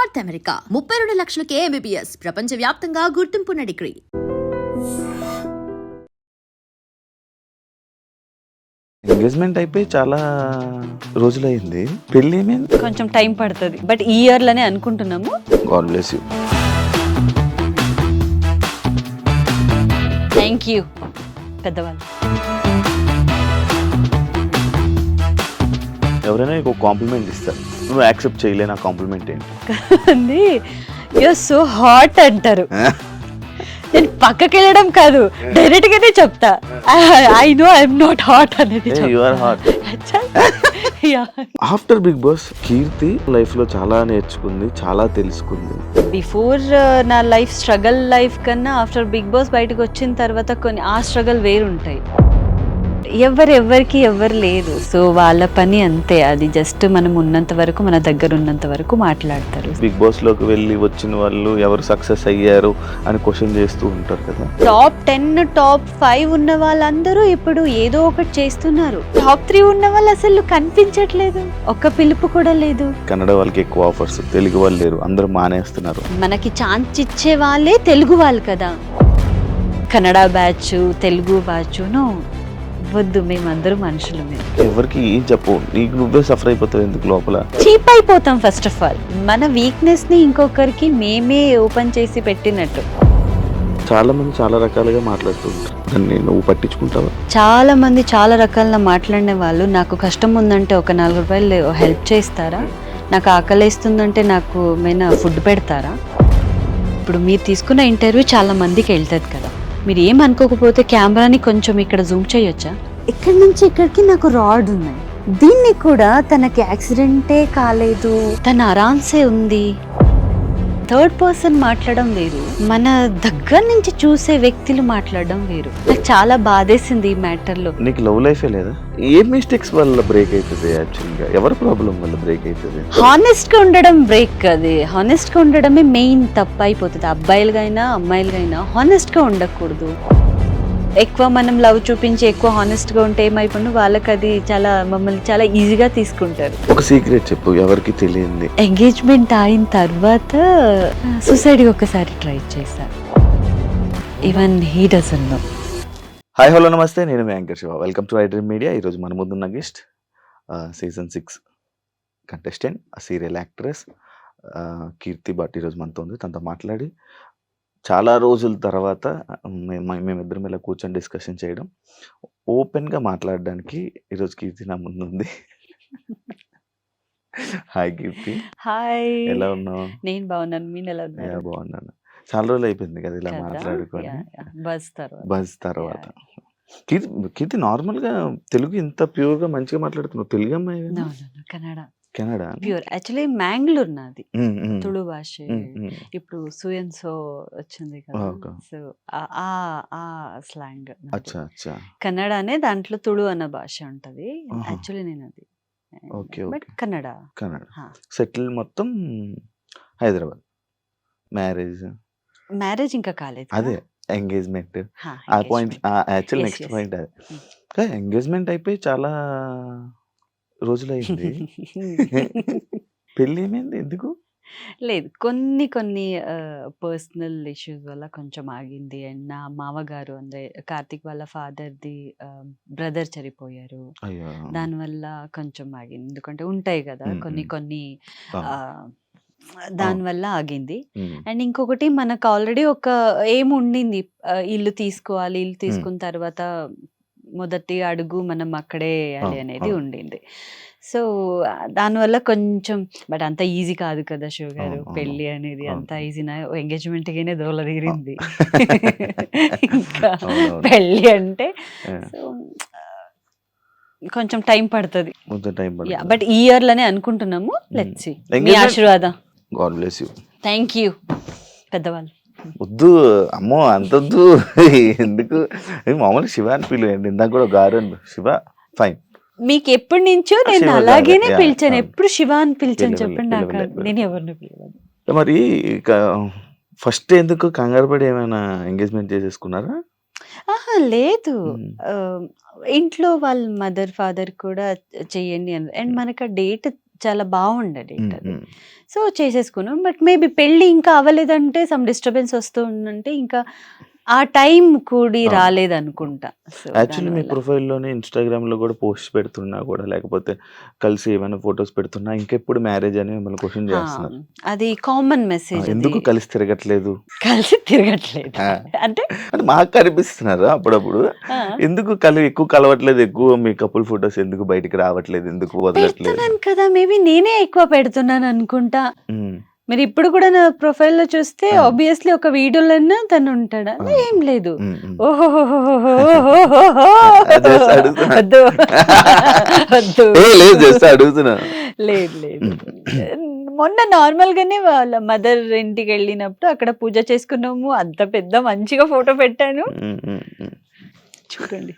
North America 32 లక్షలకే MBBS ప్రపంచవ్యాప్తంగా గుర్తింపున్న degree. Engagement అయిపోయి చాలా రోజులైంది. పెళ్లి ఏమైంది? కొంచెం టైం పడుతుంది, బట్ ఈ ఇయర్ లోనే అనుకుంటున్నాము. God bless you. Thank you పెద్దవాళ్ళు. ఎవరైనా నీకు కాంప్లిమెంట్ ఇస్తారు, నువ్వు యాక్సెప్ట్ చేయలేని ఆ కాంప్లిమెంట్ ఏంటి? యూర్ సో హాట్ అంటారు. నేను పక్కకి వెళ్ళడం కాదు, డైరెక్ట్ గానే చెప్తా. I know I'm not hot అనేది. You are hot. After Bigg Boss Keerthi life లో చాలా నేర్చుకుంది, చాలా తెలుసుకుంది. బిఫోర్ నా లైఫ్ స్ట్రగల్ లైఫ్ కన్నా ఆఫ్టర్ బిగ్ బాస్ బయటకు వచ్చిన తర్వాత కొన్ని ఆ స్ట్రగల్ వేరుంటాయి. ఎవరికి ఎవరు లేరు, సో వాళ్ళ పని అంతే. అది జస్ట్ మనం ఉన్నంత వరకు, మన దగ్గర ఉన్నంత వరకు మాట్లాడతారు. బిగ్ బాస్ లోకి వెళ్ళి వచ్చిన వాళ్ళు ఎవరు సక్సెస్ అయ్యారు అని క్వశ్చన్ చేస్తూ ఉంటారు కదా. టాప్ 10 టాప్ 5 ఉన్న వాళ్ళందరూ ఇప్పుడు ఏదో ఒకటి చేస్తున్నారు. టాప్ 3 ఉన్న వాళ్ళు అసలు కనిపించట్లేదు, ఒక్క పిలుపు కూడా లేదు. కన్నడ వాళ్ళకి ఎక్కువ ఆఫర్స్, తెలుగు వాళ్ళు లేరు, అందరూ మానేస్తున్నారు. మనకి ఛాన్స్ ఇచ్చే వాళ్ళే తెలుగు వాళ్ళు కదా. కన్నడ బ్యాచ్, తెలుగు బ్యాచ్ వద్దు, మేమందరూ మనుషులమే. ఎవరికి ఏం చెప్పు, నీకు నువ్వే సఫర్ అయిపోతావు. ఎందుకు లోపల చీప్ అయిపోతాం. ఫస్ట్ ఆఫ్ ఆల్ మన వీక్నెస్ ని ఇంకొకరికి మేమే ఓపెన్ చేసి పెట్టినట్టు. చాలా మంది చాలా రకాలుగా మాట్లాడుతూ ఉంటారు, దాన్ని నువ్వు పట్టించుకుంటావా? చాలా మంది చాలా రకాల మాట్లాడిన వాళ్ళు, నాకు కష్టం ఉందంటే ఒక 4 రూపాయలు హెల్ప్ చేస్తారా, నాకు ఆకలిస్తుందంటే నాకు ఏమైనా ఫుడ్ పెడతారా. ఇప్పుడు మీరు తీసుకున్న ఇంటర్వ్యూ చాలా మందికి వెళ్తుంది కదా, మీరు ఏమనుకోకపోతే కెమెరాని కొంచెం ఇక్కడ జూమ్ చేయొచ్చా? ఇక్కడి నుంచి ఇక్కడికి నాకు రాడ్ ఉన్నాయి, దీన్ని కూడా తనకి యాక్సిడెంటే కాలేదు, తన ఆరామ్సే ఉంది. థర్డ్ పర్సన్ మాట్లాడడం వేరు, మన దగ్గర నుంచి చూసే వ్యక్తులు మాట్లాడడం వేరు. నాకు చాలా బాధేసింది ఈ మ్యాటర్ లో. నీకు లవ్ లైఫే లేదా? ఏ మిస్టేక్స్ వల్ల బ్రేక్ అవుతుంది? యాక్చువల్గా ఎవరి ప్రాబ్లం వల్ల బ్రేక్ అవుతుంది? హానెస్ట్ గా ఉండడం బ్రేక్. అది హానెస్ట్ గా ఉండడమే మెయిన్ తప్పు అయిపోతుంది. అబ్బాయిలుగైనా అమ్మాయిలుగైనా హానెస్ట్ గా ఉండకూడదు. ఎక్కువ మనం లవ్ చూపించి ఎక్కువ హానెస్ట్ గా ఉంటే ఏమైపోయినా వాళ్ళకి అది చాలా, మమ్మల్ని చాలా ఈజీగా తీసుకుంటారు. ఒక సీక్రెట్ చెప్పు, ఎవరికి తెలియంది. ఎంగేజ్మెంట్ అయిన తర్వాత సూసైడ్ ఒకసారి ట్రై చేశాను. Even he doesn't know. Hi hello namaste, నేను మీ anchor Shiva. Welcome to I dream media. ఈరోజు మన ముందున్న guest season 6 contestant, serial actress Keerthi Bhat ఈరోజు మనతో ఉంది. తనతో మాట్లాడి చాలా రోజుల తర్వాత మేమిద్దరం ఇలా కూర్చొని డిస్కషన్ చేయడం, ఓపెన్గా మాట్లాడడానికి ఈరోజు కీర్తి నా ముందు ఉంది. హాయ్ కీర్తి. హాయ్, ఎలా ఉన్నావు? నేను బాగున్నాను, మీరు ఎలా ఉన్నారు? బాగున్నాను. చాలా రోజులు అయిపోయింది కదా ఇలా మాట్లాడుకొని. బజ్ తర్వాత కీర్తి నార్మల్గా తెలుగు ఇంత ప్యూర్గా మంచిగా మాట్లాడుతున్నావు. తెలుగు అమ్మాయి? Canada pure. యాక్చువల్లీ మ్యాంగ్లూర్ నాది, తుళు భాష. ఇప్పుడు సుయన్సో వచ్చింది కదా, సో ఆ స్లాంగ్. కన్నడనే దాంట్లో తుళు అన్న భాష ఉంటది. యాక్చువల్లీ నేను అది బట్ కన్నడ. సెటిల్ మొత్తం హైదరాబాద్. మ్యారేజ్ ఇంకా కాలేదు. అదే ఎంగేజ్మెంట్. ఆ పాయింట్ యాక్చువల్ నెక్స్ట్ పాయింట్ అదే. ఎంగేజ్మెంట్ అయిపోయి చాలా రోజులైంది. పెళ్ళి ఏమైంది? ఎందుకు లేదు, కొన్ని పర్సనల్ ఇష్యూస్ వల్ల కొంచెం ఆగింది. అండ్ నా మామగారు అంటే కార్తిక్ వాళ్ళ ఫాదర్ది బ్రదర్ చనిపోయారు, దానివల్ల కొంచెం ఆగింది. ఎందుకంటే ఉంటాయి కదా కొన్ని దానివల్ల ఆగింది. అండ్ ఇంకొకటి, మనకు ఆల్రెడీ ఒక ఏం ఉండింది, ఇల్లు తీసుకోవాలి, ఇల్లు తీసుకున్న తర్వాత మొదటి అడుగు మనం అక్కడే వేయాలి అనేది ఉండింది. సో దానివల్ల కొంచెం, బట్ అంత ఈజీ కాదు కదా శివ గారు, పెళ్ళి అనేది అంత ఈజీనా? ఎంగేజ్మెంట్ గానే దోల తీరింది, ఇంకా పెళ్ళి అంటే సో కొంచెం టైం పడుతుంది. బట్ ఈ ఇయర్ లోనే అనుకుంటున్నాము. Let's see. మీ ఆశీర్వాదం. God bless you. Thank you పెద్దవాళ్ళు. వద్దు అమ్మో, అంతొద్దు. ఎందుకు? మామూలుగా శివ అని పిలువండి. ఇందాక కూడా గారు శివ. ఫైన్. మీకు ఎప్పటి నుంచో నేను అలాగేనే పిలిచాను, ఎప్పుడు శివ అని పిలిచాను. చెప్పండి, నాకు నేను ఎవరిని పిలవను. మరి ఫస్ట్ ఎందుకు కంగారు పడి ఏమైనా ఎంగేజ్మెంట్ చేసేసుకున్నారా? లేదు, ఇంట్లో వాళ్ళ మదర్ ఫాదర్ కూడా చెయ్యండి అని. అండ్ మనకు ఆ డేట్ చాలా బాగుండే డేట్ అది. సో చేసేసుకున్నాం. బట్ మేబీ పెళ్ళి ఇంకా అవ్వలేదంటే సమ్ డిస్టర్బెన్స్ వస్తూ ఉందంటే ఇంకా ఆ టైం కూడి రాలేదనుకుంటా. సో యాక్చువల్లీ మీ దానివల్ల. ప్రొఫైల్లోనే ఇన్స్టాగ్రామ్లో కూడా పోస్ట్ పెడుతున్నా కూడా లేకపోతే కలిసి ఏమైనా ఫొటోస్ పెడుతున్నా ఇంకెప్పుడు మ్యారేజ్ అని మిమ్మల్ని క్వశ్చన్ ఆ, చేస్తున్నారు. అది కామన్ మెసేజ్. అది ఎందుకు కలిసి తిరగట్లేదు కలిసి తిరగట్లేదు ఆ. అంటే అంటే మాకు కనిపిస్తున్నారు అప్పుడప్పుడు. ఆ, ఎందుకు ఎక్కువ కలవట్లేదు, ఎక్కువ మీ కపుల్ ఫొటోస్ ఎందుకు బయటికి రావట్లేదు, ఎందుకు వదలట్లేదు? పెడుతున్నాను కదా, మేబీ నేనే ఎక్కువ పెడుతున్నాను అనుకుంటా. ఉమ్, మీరు ఇప్పుడు కూడా నా ప్రొఫైల్ లో చూస్తే ఆ. ఆబ్వియస్లీ ఒక వీడియోలన్నా తను ఉంటాడా? ఆ. ఏం లేదు. ఉమ్, ఉమ్. Just అడుగుతున్నా. వద్దు వద్దు. లేదు జస్ట్ అడుగుతున్నా. లేదు లేదు. మొన్న నార్మల్ గానే వాళ్ళ మదర్ ఇంటికి వెళ్ళినప్పుడు అక్కడ పూజ చేసుకున్నాము. అంత పెద్ద మంచిగా ఫోటో పెట్టాను. ఉమ్, ఉమ్, ఉమ్. చూడండి.